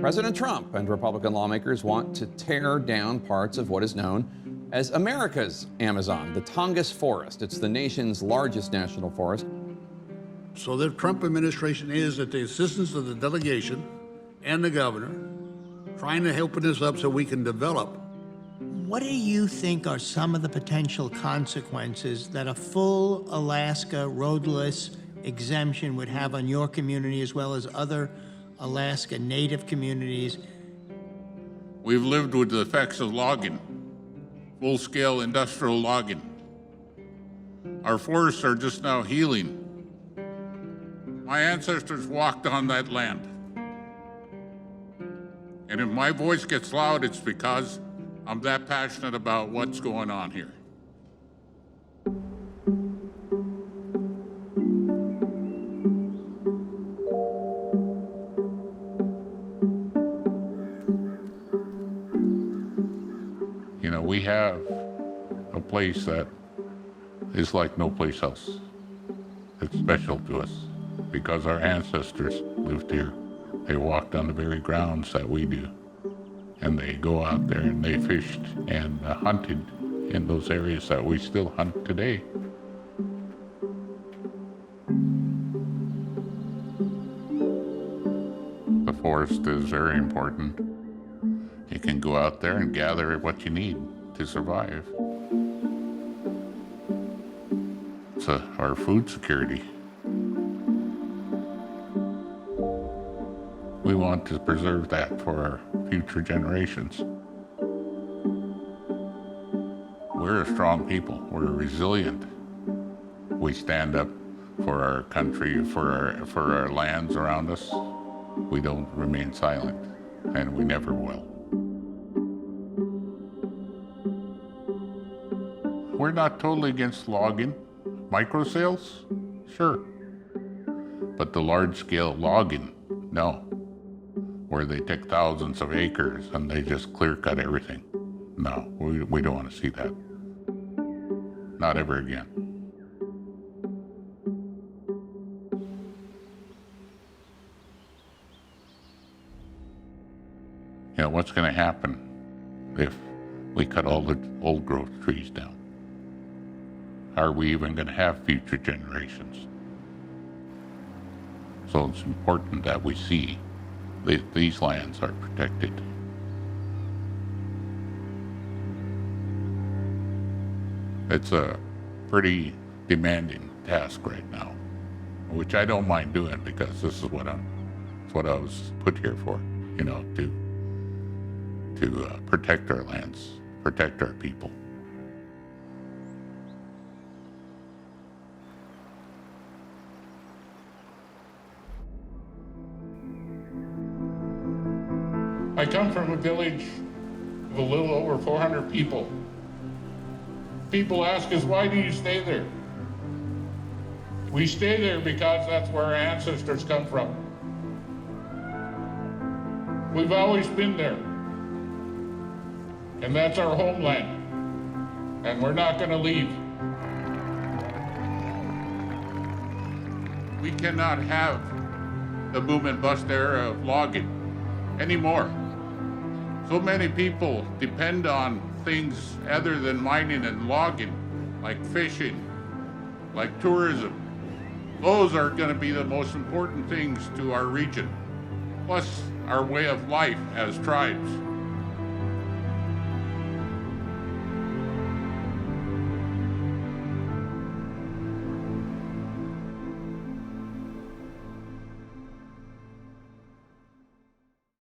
President Trump and Republican lawmakers want to tear down parts of what is known as America's Amazon, the Tongass Forest. It's the nation's largest national forest. So the Trump administration is, at the assistance of the delegation and the governor, trying to help us up so we can develop. What do you think are some of the potential consequences that a full Alaska roadless exemption would have on your community as well as other Alaska Native communities? We've lived with the effects of logging, full-scale industrial logging. Our forests are just now healing. My ancestors walked on that land. And if my voice gets loud, it's because I'm that passionate about what's going on here. You know, we have a place that is like no place else. It's special to us because our ancestors lived here. They walked on the very grounds that we do. And they go out there and they fished and hunted in those areas that we still hunt today. The forest is very important. You can go out there and gather what you need to survive. It's our food security. We want to preserve that for our future generations. We're a strong people. We're resilient. We stand up for our country, for our lands around us. We don't remain silent, and we never will. We're not totally against logging. Micro sales? Sure. But the large-scale logging, no. Where they take thousands of acres and they just clear-cut everything. No, we don't want to see that. Not ever again. You know, what's going to happen if we cut all the old-growth trees down? Are we even going to have future generations? So it's important that we see these lands are protected. It's a pretty demanding task right now, which I don't mind doing because this is what I was put here for, you know, to protect our lands, protect our people. I come from a village of a little over 400 people. People ask us, why do you stay there? We stay there because that's where our ancestors come from. We've always been there. And that's our homeland. And we're not going to leave. We cannot have the boom and bust era of logging anymore. So many people depend on things other than mining and logging, like fishing, like tourism. Those are going to be the most important things to our region, plus our way of life as tribes.